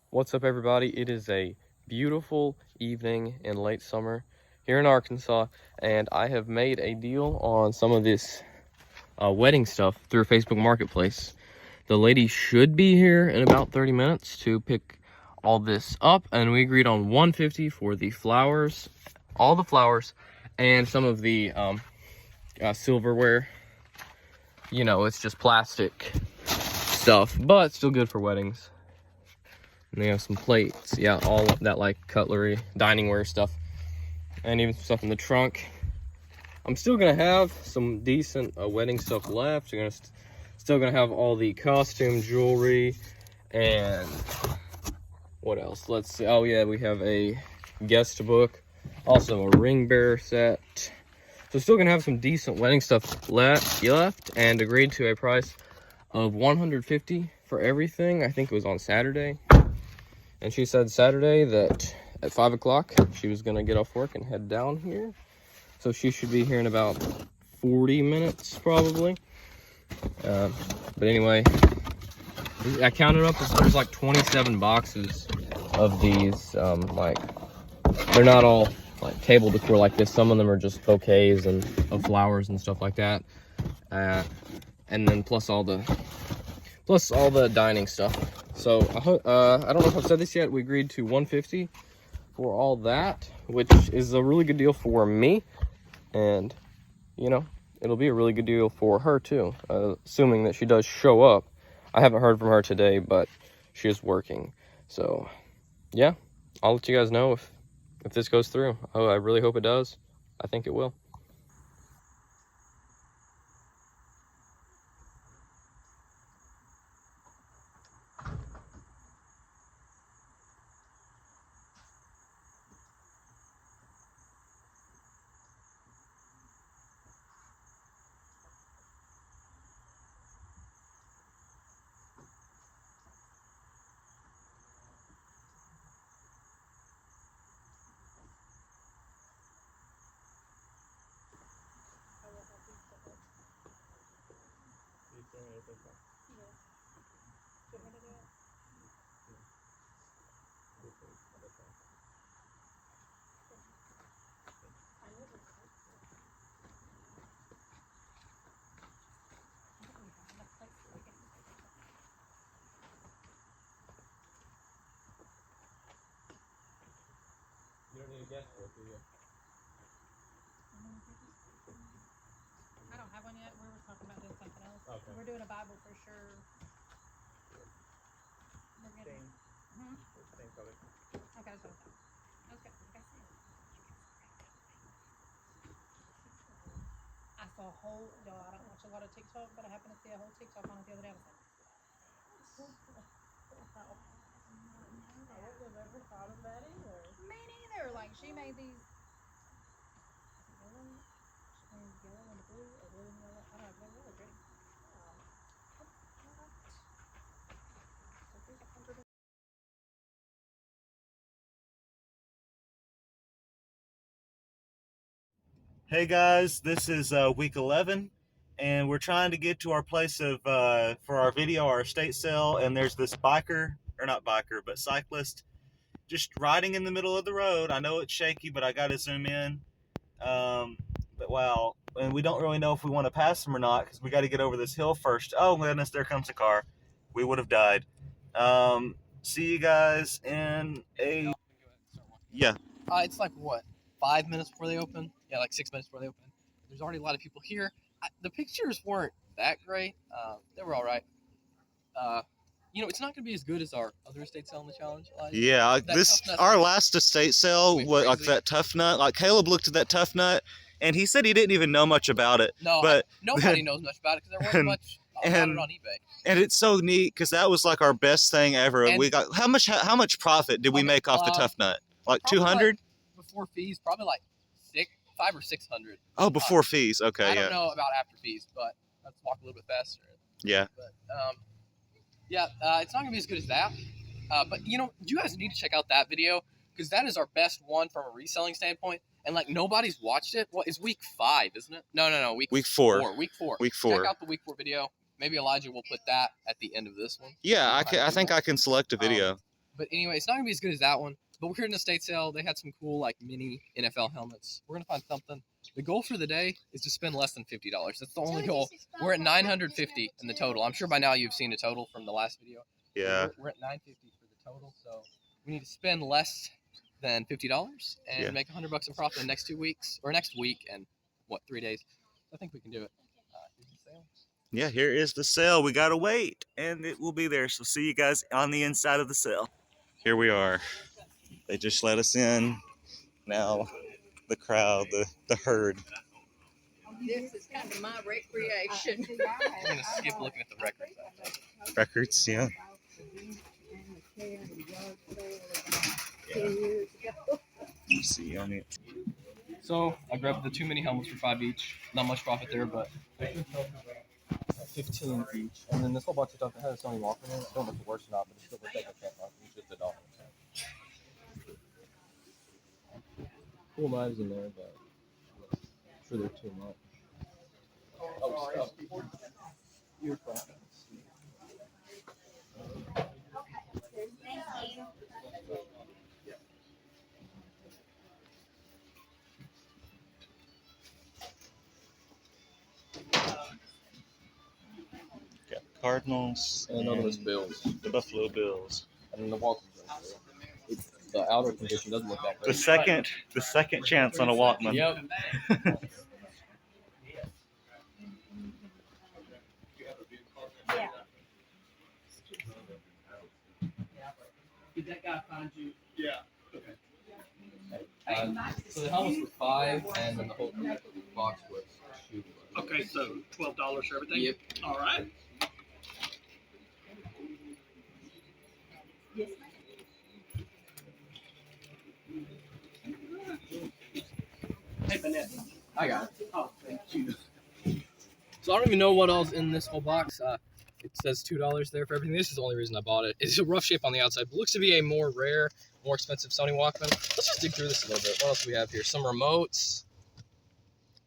What's up, everybody? It is a beautiful evening in late summer here in Arkansas, and I have made a deal on some of this wedding stuff through Facebook Marketplace. The lady should be here in about 30 minutes to pick all this up, and we agreed on $150 for the flowers, all the flowers, and some of the silverware. You know, it's just plastic stuff, but still good for weddings. And they have some plates, yeah, all of that, like cutlery, diningware stuff, and even some stuff in the trunk. I'm still gonna have some decent wedding stuff left. I'm still gonna have all the costume jewelry, and what else? Let's see. Oh yeah, we have a guest book, also a ring bearer set. So still gonna have some decent wedding stuff left, and agreed to a price of $150 for everything. I think it was on Saturday. And she said Saturday that at 5 o'clock she was gonna get off work and head down here. So she should be here in about 40 minutes probably. But anyway, I counted up, there's like 27 boxes of these. Like, they're not all like table decor like this. Some of them are just bouquets and of flowers and stuff like that. And then plus all the dining stuff. So I don't know if I've said this yet. We agreed to $150 for all that, which is a really good deal for me, and you know, it'll be a really good deal for her too, assuming that she does show up. I haven't heard from her today, but she is working. So yeah, I'll let you guys know if this goes through. Oh, I really hope it does. I think it will. You don't need a guest book, do you? I don't have one yet. We were talking about doing something else. Okay. We're doing a Bible for sure. We're getting. Same color. Okay, that's what I thought. Okay, like I said. I saw a whole. No, I don't watch a lot of TikTok, but I happened to see a whole TikTok on it the other day. I was like, I wouldn't have ever thought of that either. me neither. Like she made these. Yellow. She made yellow and blue, or blue and yellow. I don't know. They're really pretty. So here's 100. Hey guys, this is week 11, and we're trying to get to our place of for our video, our estate sale, and there's this biker, or not biker, but cyclist, just riding in the middle of the road. I know it's shaky, but I got to zoom in. But wow, and we don't really know if we want to pass him or not because we got to get over this hill first. Oh goodness, there comes a car. We would have died. See you guys in a yeah. It's like what, 5 minutes before they open? Yeah, like 6 minutes before they open. There's already a lot of people here. The pictures weren't that great. They were all right. You know, it's not going to be as good as our other estate sale in the challenge. Yeah, like this our last estate sale, what, like that tough nut. Like Caleb looked at that tough nut, and he said he didn't even know much about it. No, but nobody knows much about it because there wasn't much about it on eBay. And it's so neat because that was like our best thing ever. And we got how much profit did we make off the tough nut? Like 200 like, before fees, probably like 500 or 600. Oh, before fees. Okay, I don't know about after fees, but let's walk a little bit faster. Yeah. But it's not gonna be as good as that. But you know, you guys need to check out that video because that is our best one from a reselling standpoint. And like nobody's watched it. Well, it's week 5, isn't it? No. Week 4. Week 4. Check out the week 4 video. Maybe Elijah will put that at the end of this one. Yeah, I think I can select a video. But anyway, it's not gonna be as good as that one. But we're here in the state sale. They had some cool like mini NFL helmets. We're gonna find something. The goal for the day is to spend less than $50. That's the only goal. We're at 950 in the total. I'm sure by now you've seen the total from the last video. Yeah. We're at 950 for the total, so we need to spend less than $50 and Yeah. make $100 in profit in the next 2 weeks or next week and 3 days. I think we can do it. Here's the sale. Yeah, here is the sale. We gotta wait, and it will be there. So see you guys on the inside of the sale. Here we are. They just let us in. Now, the crowd, the herd. This is kind of my recreation. We're gonna skip looking at the records. Records, yeah. See on it. So I grabbed the 2 mini helmets for $5 each. Not much profit there, but 15 each. And then this whole bunch of stuff that has Sony Walkman in it. I don't know if it works or not, but it's still the second chance. It's just $1. Cool knives in there, but I'm sure they're too much. Oh, stuff. Ear profits. Got the Cardinals And another one's Bills. the Buffalo Bills. And then the Walkman. The outer condition doesn't look that great. The second chance on a Walkman. Yep. Did that guy find you? So the helmets were $5, and then the whole box was $2. Okay, so $12 for everything? Yep. All right. Yes, Hey, Vanessa. I got it. Oh, thank you. So I don't even know what all's in this whole box. It says $2 there for everything. This is the only reason I bought it. It's a rough shape on the outside, but looks to be a more rare, more expensive Sony Walkman. Let's just dig through this a little bit. What else do we have here? Some remotes.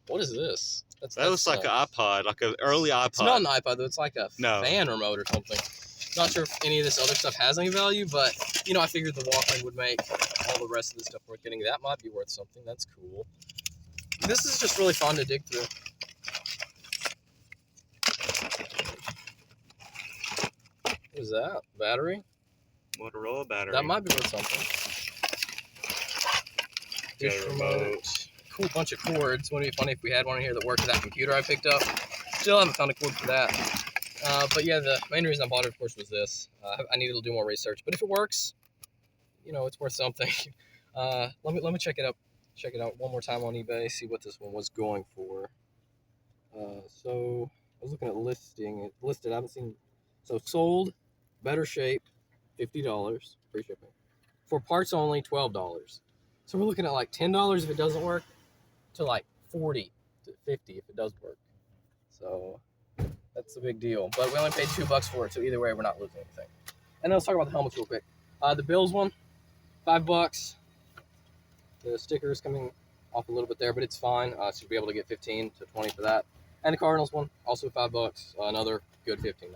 What is this? That looks like an iPod, like an early iPod. It's not an iPod though. It's like a No. fan remote or something. Not sure if any of this other stuff has any value, but you know, I figured the Walkman would make all the rest of this stuff worth getting. That might be worth something. That's cool. This is just really fun to dig through. What is that? Battery? Motorola battery. That might be worth something. Dish Got a remote. remote. Cool bunch of cords. Wouldn't it be funny if we had one in here that worked with that computer I picked up? Still haven't found a cord for that. But yeah, the main reason I bought it, of course, was this. I needed to do more research, but if it works, you know, it's worth something. Let me check it out. Check it out one more time on eBay. See what this one was going for. So I was looking at listing. It listed. I haven't seen. So sold, better shape, $50, free shipping. For parts only, $12. So we're looking at like $10 if it doesn't work, to like $40 to $50 if it does work. So that's a big deal. But we only paid $2 for it, so either way, we're not losing anything. And then let's talk about the helmets real quick. The Bills one, $5. The sticker is coming off a little bit there, but it's fine. So you'll be able to get 15 to 20 for that. And the Cardinals one, also $5. Another good $15.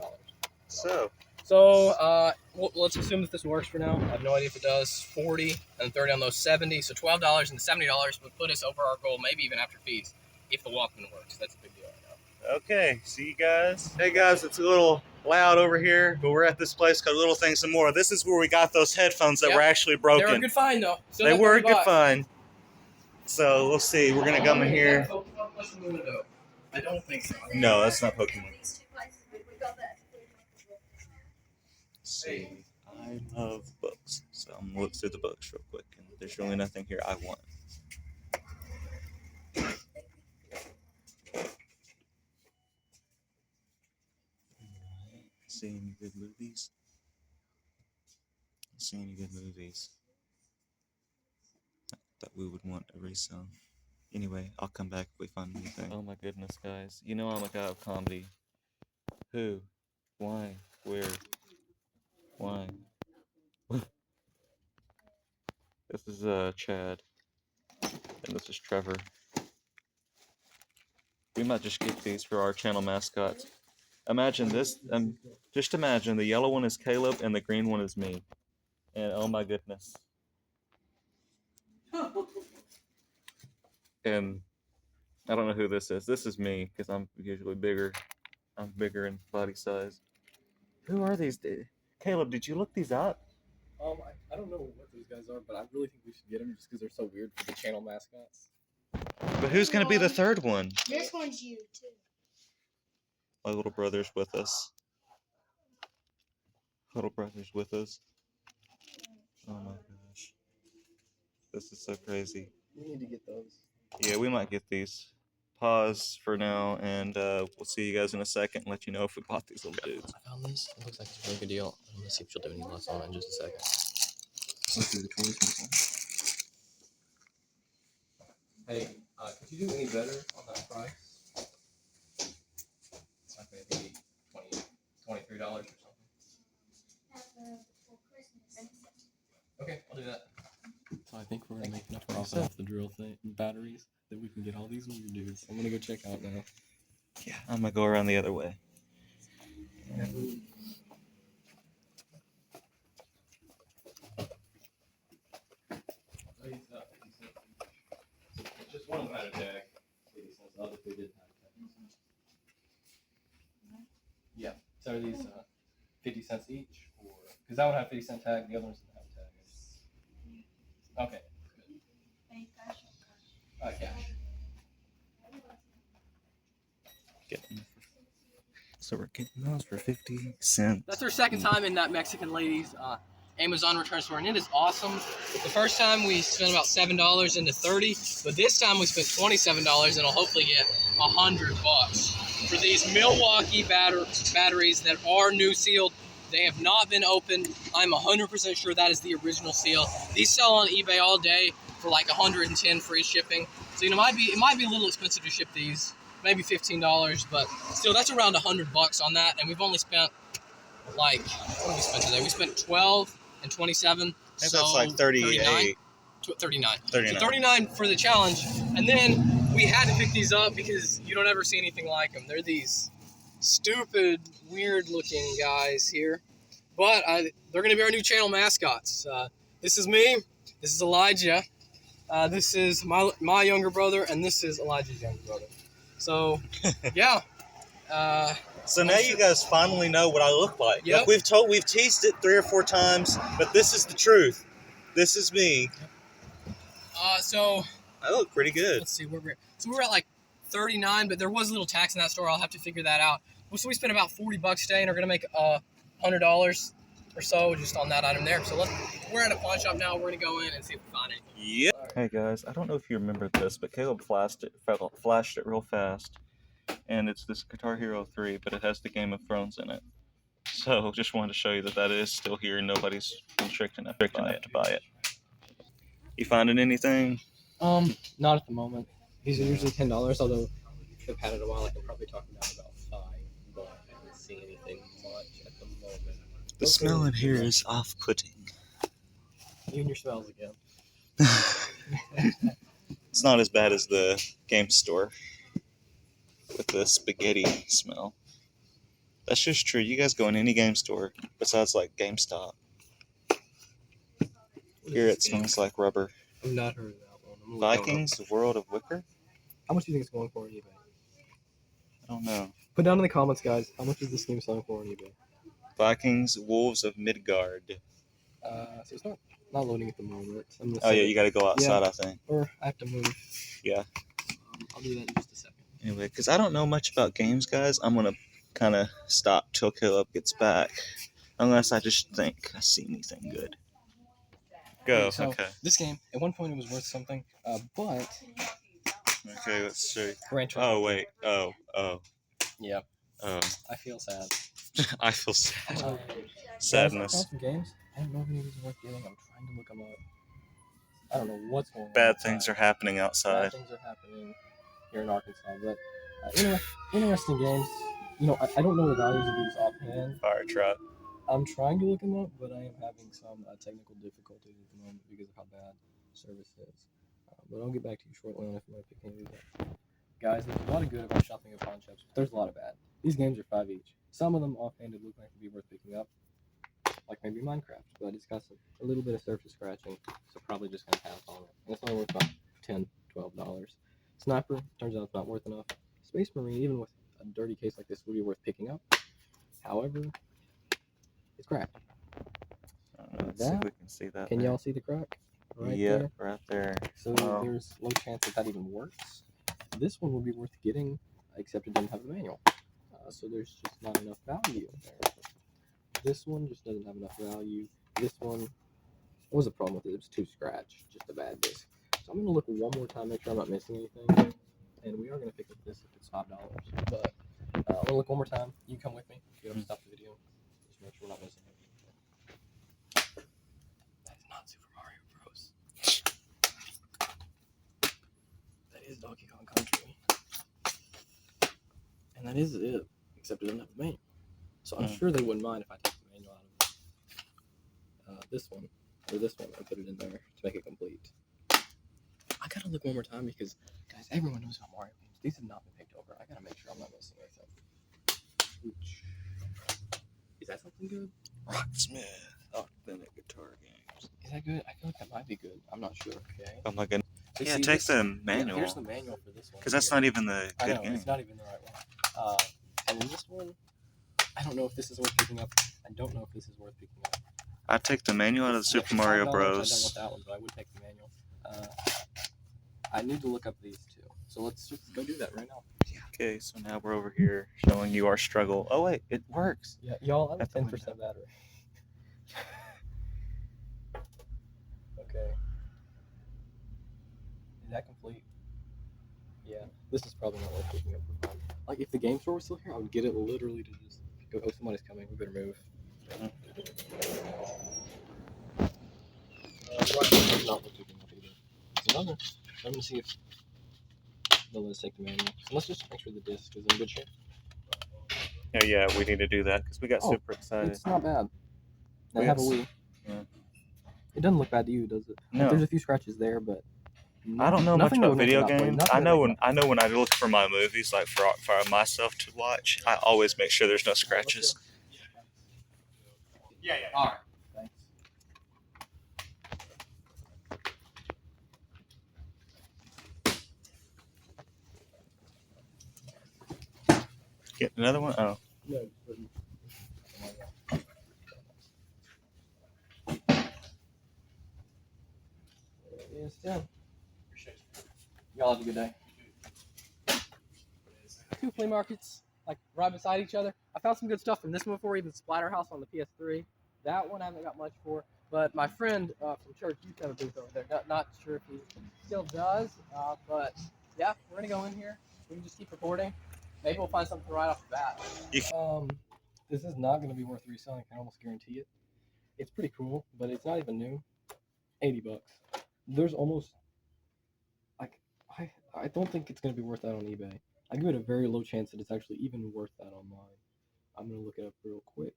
So, Well, let's assume that this works for now. I have no idea if it does. 40 and 30 on those 70. So $12 and $70 would put us over our goal, maybe even after fees, if the Walkman works. That's a big deal right now. okay, see you guys. Hey guys, it's a little loud over here, but we're at this place called Little Things and More. This is where we got those headphones that Yep. were actually They were a broken. good find, though. Still They not were a good $30. fun. So we'll see. We're gonna come in here. I don't think so. No, that's not Pokemon. See, I love books, so I'm gonna look through the books real quick, and there's really nothing here I want. See any good movies? See any good movies that we would want to resell? Anyway, I'll come back if we find anything. Oh my goodness, guys! You know I'm a guy of comedy. Who? Why? Where? Why? This is Chad, and this is Trevor. We might just get these for our channel mascots. Imagine this. Just imagine the yellow one is Caleb and the green one is me. And oh my goodness. And I don't know who this is. This is me because I'm usually bigger. I'm bigger in body size. Who are these? Caleb, did you look these up? I don't know what those guys are, but I really think we should get them just because they're so weird for the channel mascots. But who's gonna be the third one? This one's you too. My little brother's with us. Little brother's with us. Oh my gosh. This is so crazy. We need to get those. Yeah, we might get these. Pause for now, and we'll see you guys in a second and let you know if we bought these little dudes. I found this. It looks like it's a really good deal. I'm gonna see if she'll do any less on it in just a second. Let's do the 20. Hey, could you do any better on that price? It's like maybe $23 or something. Okay, I'll do that. So I think we're gonna make enough profit off the drill thing batteries that we can get all these weird dudes. I'm gonna go check out now. Yeah, I'm gonna go around the other way. Just one had a tag. The other two didn't have tags. Yeah. So are these 50 cents each, or because that one had 50-cent tag, the other ones didn't have a tag. Okay. Cash. So we're getting those for 50 cents. That's our second time in that Mexican lady's Amazon return store, and it is awesome. The first time we spent about $7 into 30, but this time we spent $27 and I'll hopefully get $100 for these Milwaukee batteries that are new sealed. They have not been opened. I'm 100% sure that is the original seal. These sell on eBay all day for like $110 free shipping. So it might be a little expensive to ship these, maybe $15, but still that's around $100 on that. And we've only spent like, what did we spend today? We spent 12 and 27. So that's like 38. 39. 39. So 39 for the challenge. And then we had to pick these up because you don't ever see anything like them. They're these stupid, weird looking guys here. But they're going to be our new channel mascots. This is me. This is Elijah. This is my younger brother. And this is Elijah's younger brother. So, yeah. So now you guys finally know what I look like. Yep. Like we've teased it 3 or 4 times, but this is the truth. This is me. So I look pretty good. let's see where we're at like 39, but there was a little tax in that store. I'll have to figure that out. So we spent about $40 today, and are gonna make $100 or so just on that item there. So we're at a pawn shop now. We're gonna go in and see if we find anything. Yep. Hey guys, I don't know if you remember this, but Caleb flashed it real fast, and it's this Guitar Hero 3, but it has the Game of Thrones in it. So just wanted to show you that is still here, and nobody's been tricked enough to buy it. You finding anything? Not at the moment. These are usually $10, although if I've had it a while, I can probably talk about 5, but I haven't seen anything much at the moment. The smell in here is off-putting. You and your smells again. It's not as bad as the game store with the spaghetti smell. That's just true. You guys go in any game store besides like GameStop. Here it smells like rubber. I've not heard of that one. I'm gonna look Vikings, the World of Wicker? How much do you think it's going for on eBay? I don't know. Put down in the comments, guys. How much is this game selling for on eBay? Vikings, Wolves of Midgard. So it's not loading at the moment. I'm gonna Oh say- yeah, you gotta go outside, I think. Or I have to move. Yeah. I'll do that in just a second. Anyway, because I don't know much about games, guys, I'm gonna kind of stop till Caleb gets back. Unless I just think I see anything good. Go, So, okay. This game, at one point it was worth something, but Okay, let's see. Gran Turismo. Oh, wait. Oh. Yeah, Oh. I feel sad. I feel sad. Guys, Sadness. I found some games. I don't know if any of these are worth getting. I'm trying to look them up. I don't know what's going on. Bad things are happening Bad outside. things are happening here in Arkansas, but anyway, interesting games. You know, I don't know the values of these offhand. Fire truck. I'm trying to look them up, but I am having some technical difficulties at the moment because of how bad service is. But I'll get back to you shortly on if I pick any of these up. Guys, there's a lot of good about shopping at pawn shops, but there's a lot of bad. These games are $5 each. Some of them offhanded look like to be worth picking up. like maybe Minecraft, but it's got a little bit of surface scratching, so probably just gonna pass on it. And it's only worth about $10-12. Sniper turns out it's not worth enough. Space Marine, even with a dirty case like this, would be worth picking up. However, it's cracked. Let's see if we can see that. Can there. y'all see the crack? Right Yep, there. right there. So Wow. there's low chance that even works. This one would be worth getting, except it doesn't have a manual. So there's just not enough value there. This one just doesn't have enough value. This one, what was the problem with it? It was too scratched, just a bad disc. So I'm gonna look one more time, make sure I'm not missing anything. And we are gonna pick up this if it's $5. But I'm gonna look one more time. You come with me. You don't stop the video. Just make sure we're not missing anything. That is not Super Mario Bros. That is Donkey Kong Country. And that is it, except it doesn't have the manual. So I'm sure they wouldn't mind if I take the manual out of this one, or this one, and put it in there to make it complete. I gotta look one more time because, guys, everyone knows about Mario games. These have not been picked over. I gotta make sure I'm not missing anything. Is that something good? Rocksmith Authentic Guitar Games. Is that good? I feel like that might be good. I'm not sure. Okay. Oh my goodness. So Yeah, see, take this- the yeah, manual. here's the manual for this one. Because that's here. not even the I good know, game. it's not even the right one. And then this one, I don't know if this is worth picking up. I don't know if this is worth picking up. I'd take the manual out of the Yeah, Super for Mario $5, Bros. I don't want that one, but I would take the manual. I need to look up these two. So let's just go do that right now. Okay, so now we're over here showing you our struggle. Oh wait, it works. Yeah, y'all, I'm At at the 10% battery. Okay. Is that complete? Yeah, this is probably not worth picking up for fun. Like, if the game store was still here, I would get it literally to just go, oh, somebody's coming, we better move. Right, not worth picking up either. So I'm gonna see if they'll let us take the manual. So let's just make sure the disc is in good shape. Oh yeah, we need to do that because we got Oh, super excited. It's not bad. They We have a got- Wii. yeah. It doesn't look bad to you, does it? Like, No. there's a few scratches there, but I don't know much nothing that about would make video it not play. games. Nothing I that know makes when I look for my movies, like for myself to watch, I always make sure there's no scratches. Yeah, yeah. All right. Thanks. Get another one. Oh, No. Yes, yeah. Y'all have a good day. Two flea markets, like right beside each other. I found some good stuff from this one before, even Splatterhouse on the PS3. That one I haven't got much for. But my friend from church used to have a booth over there. Not sure if he still does, but yeah, we're gonna go in here. We can just keep recording. Maybe we'll find something right off the bat. This is not gonna be worth reselling. I can almost guarantee it. It's pretty cool, but it's not even new. $80. There's almost like I don't think it's gonna be worth that on eBay. I give it a very low chance that it's actually even worth that online. I'm gonna look it up real quick.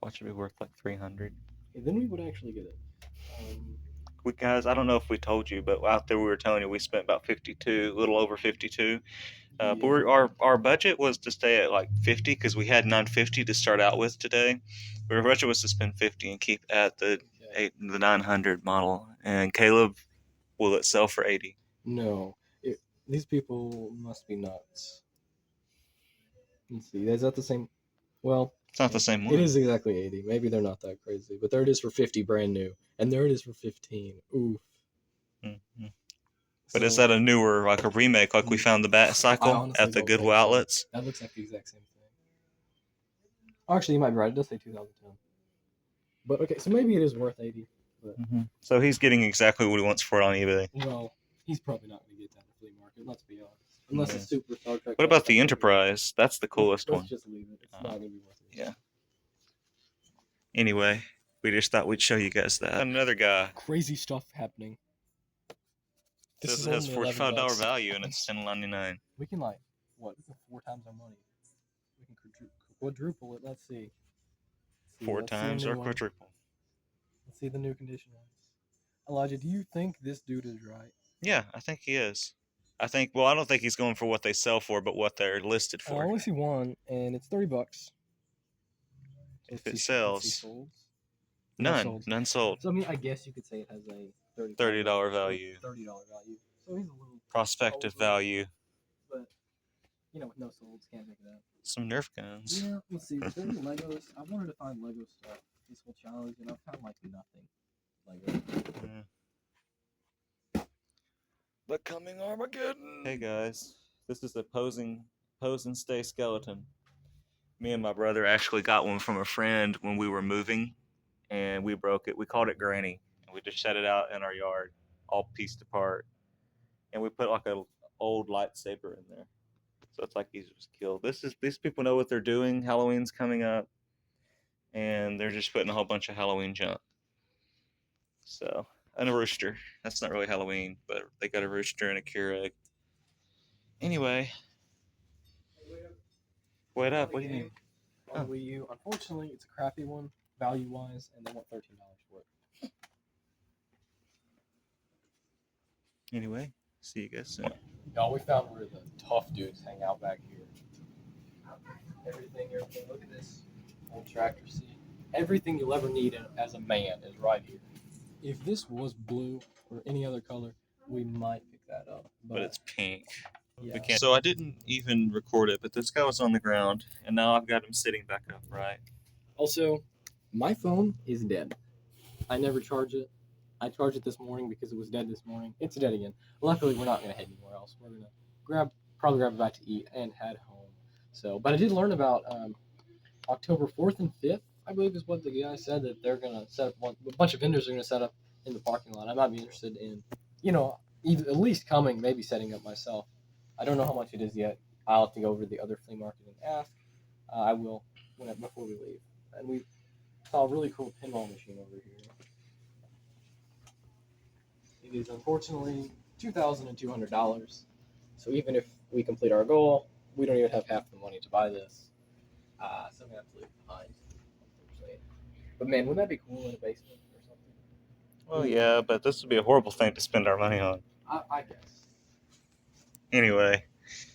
watch it be worth like 300. And then we would actually get it. Guys, I don't know if we told you, but out there we were telling you we spent about 52, a little over 52. But our budget was to stay at like 50 because we had 950 to start out with today. But our budget was to spend 50 and keep at the the 900 model. And Caleb, will it sell for 80? No, these people must be nuts. Let's see. Is that the same? Well, It's not the same one. it is exactly 80. Maybe they're not that crazy, but there it is for 50, brand new, and there it is for 15. Oof. Mm-hmm. But is that a newer, like a remake, like we found the Bat Cycle honestly at the don't Goodwill think so. outlets? That looks like the exact same thing. Actually, you might be right. It does say 2010. But okay, so maybe it is worth 80. But So he's getting exactly what he wants for it on eBay. well, he's probably not going to get that at the flea market. Let's be honest. Unless it's Super Star Trek. What about the Enterprise? That's the coolest Let's one. just leave it. It's not going to be worth it. Yeah. Anyway, we just thought we'd show you guys that. Another guy. Crazy stuff happening. This is it has only $11 $45 value and it's $10.99. We can we can 4 times our money. We can quadruple it. Let's see. Four times or quadruple. Let's see the new condition. Elijah, do you think this dude is right? Yeah, I think he is. I don't think he's going for what they sell for, but what they're listed I for. only see one, and it's $30. If Let's it see- let's see sells. solds. No None. solds. None sold. So I mean, I guess you could say it has a $30 value. $30 value. So he's a little Prospective over, value. but you know, with no solds, can't pick it up. Some Nerf guns. Yeah, let's see. There's Legos. I wanted to find Lego stuff this whole challenge, and I've found like nothing Lego. The coming Armageddon. Hey guys, this is a pose and stay skeleton. Me and my brother actually got one from a friend when we were moving, and we broke it. We called it Granny, and we just set it out in our yard, all pieced apart, and we put like a old lightsaber in there, so it's like he was killed. These people know what they're doing. Halloween's coming up, and they're just putting a whole bunch of Halloween junk. So, and a rooster. That's not really Halloween, but they got a rooster and a Keurig. Anyway. Wait up, what do you mean? On the Wii U, unfortunately, it's a crappy one, value-wise, and they want $13 for it. Anyway, see you guys soon. Y'all, we found where the tough dudes hang out back here. Everything. Look at this old tractor seat. Everything you'll ever need as a man is right here. If this was blue or any other color, we might pick that up. But it's pink. Yeah. We can't. So I didn't even record it, but this guy was on the ground, and now I've got him sitting back upright. Also, my phone is dead. I never charge it. I charged it this morning because it was dead this morning. It's dead again. Luckily, we're not going to head anywhere else. We're going to probably grab a bite to eat and head home. So, but I did learn about October 4th and 5th, I believe is what the guy said, that they're going to set up a bunch of vendors are going to set up in the parking lot. I might be interested in, either at least coming, maybe setting up myself. I don't know how much it is yet. I'll have to go over to the other flea market and ask. I will before we leave. And we saw a really cool pinball machine over here. It is unfortunately $2,200. So even if we complete our goal, we don't even have half the money to buy this. So I'm gonna have to leave it behind. Unfortunately. But man, wouldn't that be cool in a basement or something? Well, yeah, but this would be a horrible thing to spend our money on. I guess. Anyway,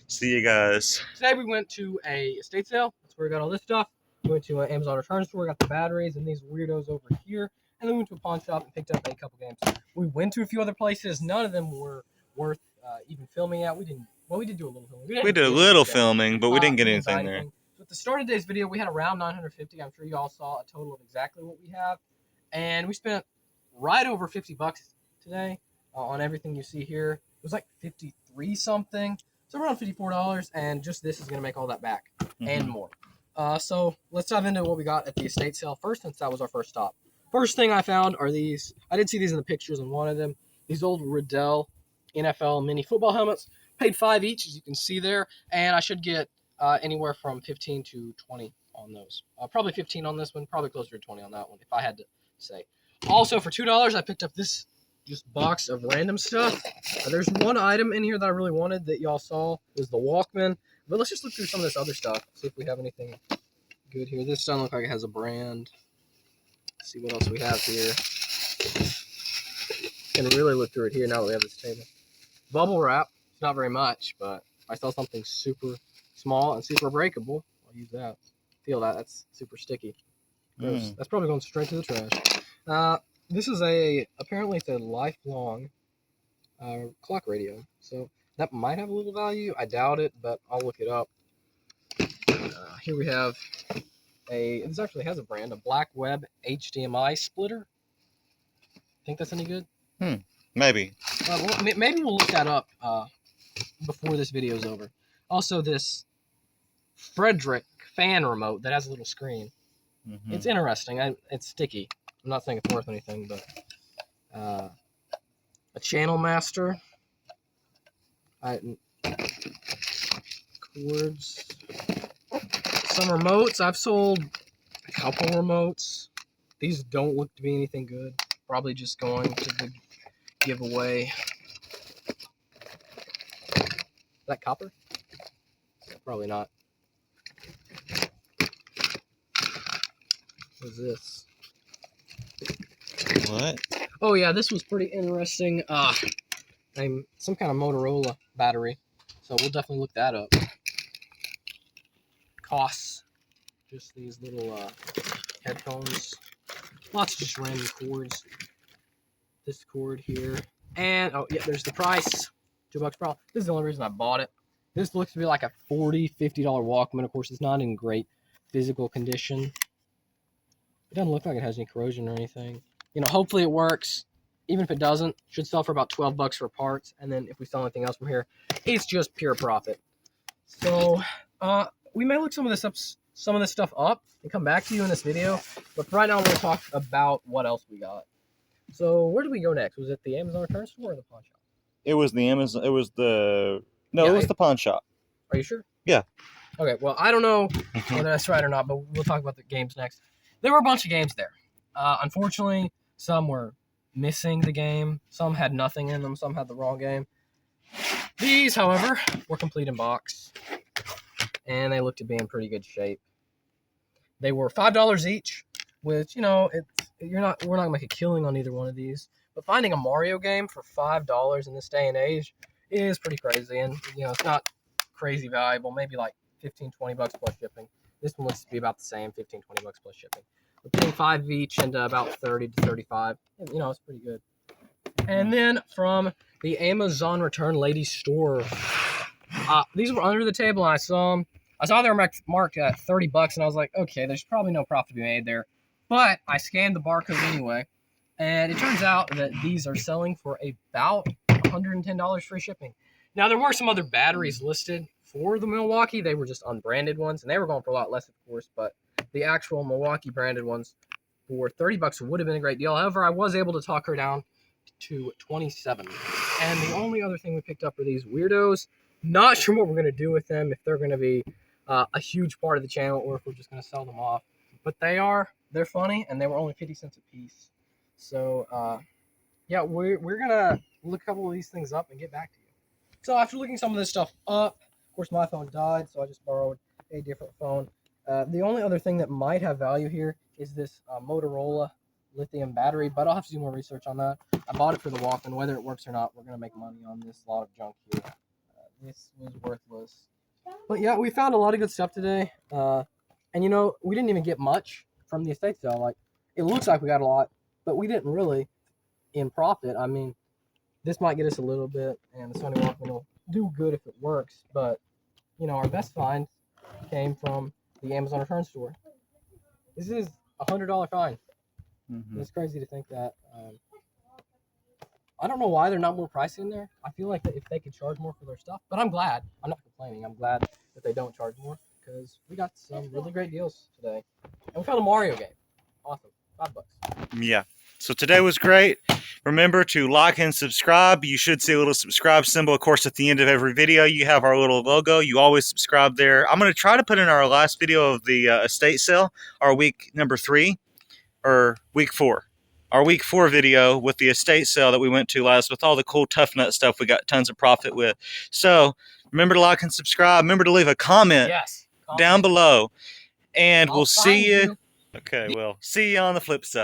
see you guys. Today we went to a estate sale. That's where we got all this stuff. We went to an Amazon return store, got the batteries and these weirdos over here. And then we went to a pawn shop and picked up a couple games. We went to a few other places. None of them were worth even filming at. We did do a little filming. We did a little filming, but we didn't get anything there. So at the start of today's video, we had around 950. I'm sure you all saw a total of exactly what we have. And we spent right over 50 bucks today on everything you see here. It was like 53 something. So around $54. And just this is going to make all that back and more. So let's dive into what we got at the estate sale first, since that was our first stop. First thing I found are these. I did see these in the pictures and wanted them. These old Riddell NFL mini football helmets. Paid $5 each, as you can see there. And I should get anywhere from 15 to 20 on those. Probably 15 on this one. Probably closer to 20 on that one, if I had to say. Also, for $2, I picked up this just box of random stuff. There's one item in here that I really wanted that y'all saw. It was the Walkman. But let's just look through some of this other stuff. See if we have anything good here. This doesn't look like it has a brand. Let's see what else we have here. Can really look through it here now that we have this table. Bubble wrap. It's not very much, but I saw something super small and super breakable. I'll use that. Feel that. That's super sticky. Gross. That's probably going straight to the trash. This is apparently it's a lifelong clock radio. So that might have a little value. I doubt it, but I'll look it up. Here we have this actually has a brand, a Black Web HDMI splitter. Think that's any good? Maybe. Maybe we'll look that up before this video is over. Also, this Frederick fan remote that has a little screen. It's interesting. It's sticky. I'm not saying it's worth anything, but a Channel Master. Cords. Some remotes. I've sold a couple remotes. These don't look to be anything good. Probably just going to the giveaway. Is that copper? Yeah, probably not. What is this? What? Oh yeah, this was pretty interesting. Some kind of Motorola battery. So we'll definitely look that up. Costs. Just these little headphones, lots of just random cords. This cord here, and oh yeah, there's the price, $2 per hour. This is the only reason I bought it. This looks to be like a $40, $50 Walkman. Of course, it's not in great physical condition. It doesn't look like it has any corrosion or anything. You know, hopefully it works. Even if it doesn't, should sell for about $12 for parts. And then if we sell anything else from here, it's just pure profit. So we may look some of this stuff up and come back to you in this video. But for right now, I'm going to talk about what else we got. So where did we go next? Was it the Amazon return store or the pawn shop? It was the Amazon. It was the no. Yeah, it was the pawn shop. Are you sure? Yeah. Okay. Well, I don't know whether that's right or not, but we'll talk about the games next. There were a bunch of games there. Unfortunately, some were missing the game. Some had nothing in them. Some had the wrong game. These, however, were complete in box, and they looked to be in pretty good shape. They were $5 each, which, you know, we're not gonna make a killing on either one of these. But finding a Mario game for $5 in this day and age is pretty crazy, and you know, it's not crazy valuable. Maybe like $15, $20 plus shipping. This one looks to be about the same, $15, $20 plus shipping. We're paying $5 each and about 30 to 35. You know, it's pretty good. And then from the Amazon Return Ladies store, these were under the table, and I saw them. I saw they were marked at $30, and I was like, okay, there's probably no profit to be made there. But I scanned the barcode anyway, and it turns out that these are selling for about $110 free shipping. Now, there were some other batteries listed for the Milwaukee. They were just unbranded ones, and they were going for a lot less, of course, but the actual Milwaukee branded ones for $30 would have been a great deal. However, I was able to talk her down to $27. And the only other thing we picked up are these weirdos. Not sure what we're going to do with them, if they're going to be a huge part of the channel or if we're just going to sell them off. But they're funny, and they were only 50 cents a piece. So, yeah, we're going to look a couple of these things up and get back to you. So after looking some of this stuff up, of course, my phone died, so I just borrowed a different phone. The only other thing that might have value here is this Motorola lithium battery, but I'll have to do more research on that. I bought it for the Walkman. Whether it works or not, we're going to make money on this lot of junk here. This was worthless. But yeah, we found a lot of good stuff today. And you know, we didn't even get much from the estate sale. Like, it looks like we got a lot, but we didn't really in profit. I mean, this might get us a little bit, and the Sony Walkman will do good if it works. But, you know, our best find came from the Amazon Return store. This is a $100 find. Mm-hmm. It's crazy to think that. I don't know why they're not more pricey in there. I feel like that if they could charge more for their stuff, but I'm glad. I'm not complaining. I'm glad that they don't charge more because we got some really great deals today. And we found a Mario game. Awesome. $5. Yeah. So today was great. Remember to like and subscribe. You should see a little subscribe symbol, of course, at the end of every video. You have our little logo. You always subscribe there. I'm going to try to put in our last video of the estate sale, our week number 3, or week 4. Our week 4 video with the estate sale that we went to last with all the cool Tough Nut stuff we got tons of profit with. So remember to like and subscribe. Remember to leave a comment, down below. And we'll see you. Okay, well, see you on the flip side.